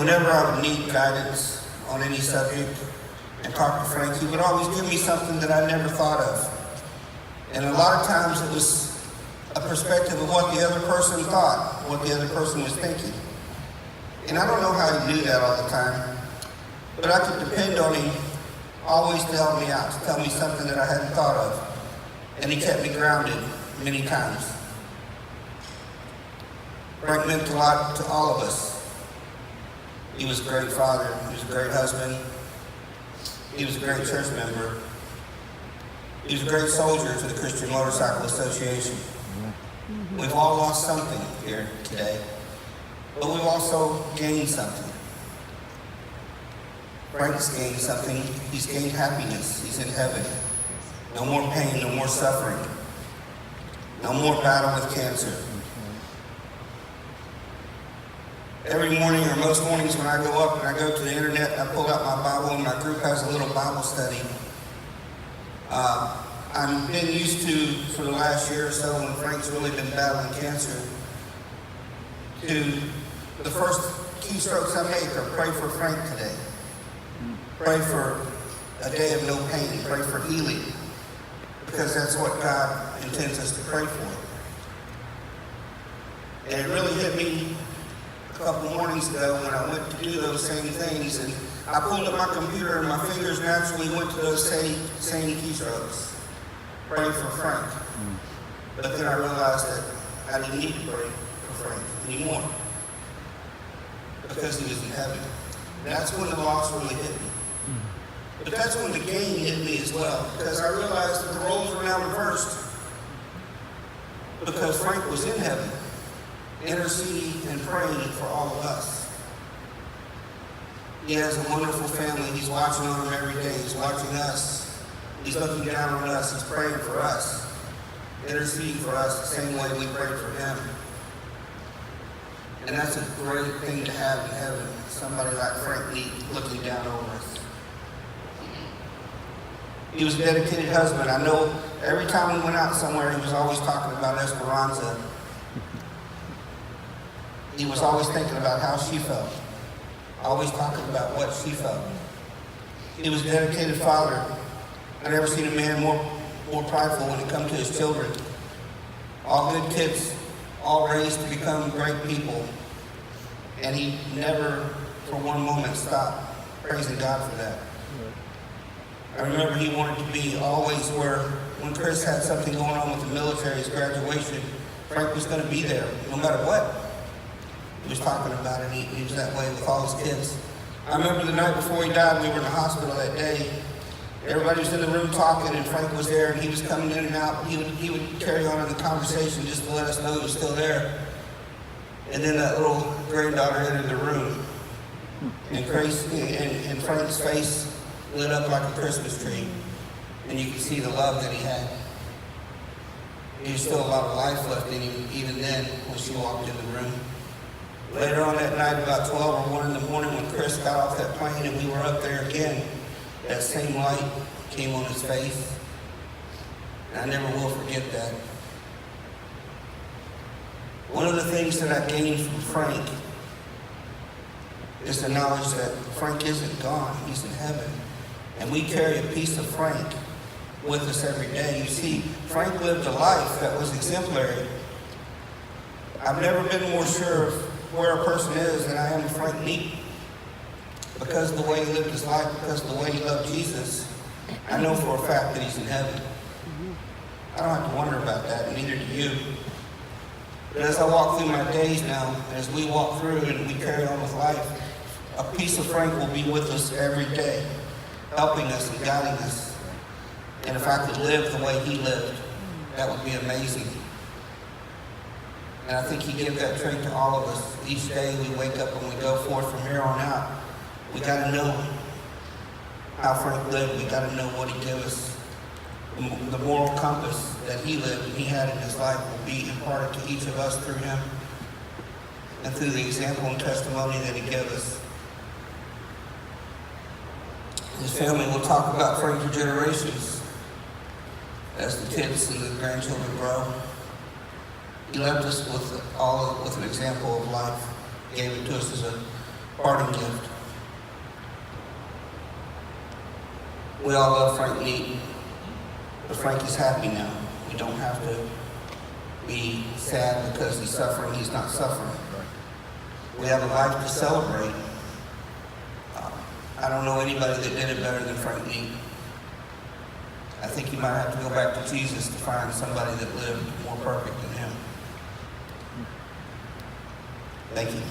whenever I would need guidance on any subject and talk to Frank, he would always give me something that I never thought of. And a lot of times it was a perspective of what the other person thought, what the other person was thinking. And I don't know how he knew that all the time, but I could depend on him always to help me out, to tell me something that I hadn't thought of. And he kept me grounded many times. Frank meant a lot to all of us. He was a great father, he was a great husband, he was a great church member, he was a great soldier to the Christian Motorcycle Association. We've all lost something here today, but we've also gained something. Frank's gained something. He's gained happiness. He's in heaven. No more pain, no more suffering, no more battle with cancer. Every morning, or most mornings when I go up and I go to the internet, I pull out my Bible, and my group has a little Bible study. I've been used to, for the last year or so, when Frank's really been battling cancer, to the first keystrokes I make are pray for Frank today. Pray for a day of no pain. Pray for healing. Because that's what God intends us to pray for. And it really hit me a couple mornings ago when I went to do those same things, and I pulled up my computer and my fingers naturally went to those same keystrokes. Pray for Frank. But then I realized that I didn't need to pray for Frank anymore, because he was in heaven. That's when the loss really hit me. But that's when the gain hit me as well, because I realized that the roles were now reversed. Because Frank was in heaven, interceding and praying for all of us. He has a wonderful family. He's watching on them every day. He's watching us. He's looking down on us. He's praying for us, interceding for us the same way we pray for him. And that's a great thing to have in heaven. Somebody like Frank Neat looking down over us. He was a dedicated husband. I know every time we went out somewhere, he was always talking about Esperanza. He was always thinking about how she felt. Always talking about what she felt. He was a dedicated father. I've never seen a man more prideful when it comes to his children. All good kids, all raised to become great people. And he never, for one moment, stopped praising God for that. I remember he wanted to be always where, when Chris had something going on with the military, his graduation, Frank was going to be there, no matter what. He was talking about it, and he was that way with all his kids. I remember the night before he died, we were in the hospital that day. Everybody was in the room talking, and Frank was there, and he was coming in and out. He would carry on in the conversation just to let us know he was still there. And then that little granddaughter entered the room, and Frank's face lit up like a Christmas tree, and you could see the love that he had. There was still a lot of life left in him, even then, when she walked in the room. Later on that night, about 12 or 1 in the morning, when Chris got off that plane and we were up there again, that same light came on his face. And I never will forget that. One of the things that I gained from Frank is the knowledge that Frank isn't gone, he's in heaven. And we carry a piece of Frank with us every day. You see, Frank lived a life that was exemplary. I've never been more sure of where a person is than I am of Frank Neat. Because of the way he lived his life, because of the way he loved Jesus, I know for a fact that he's in heaven. I don't have to wonder about that, and neither do you. But as I walk through my days now, as we walk through and we carry on with life, a piece of Frank will be with us every day, helping us and guiding us. And if I could live the way he lived, that would be amazing. And I think he gave that trait to all of us. Each day we wake up and we go forth from here on out. We got to know how Frank lived. We got to know what he gave us. The moral compass that he lived and he had in his life will be imparted to each of us through him and through the example and testimony that he gave us. His family will talk about Frank for generations as the kids and the grandchildren grow. He left us with an example of life. He gave it to us as parting gift. We all love Frank Neat, but Frank is happy now. We don't have to be sad because he's suffering. He's not suffering. We have a life to celebrate. I don't know anybody that did it better than Frank Neat. I think you might have to go back to Jesus to find somebody that lived more perfect than him. Thank you.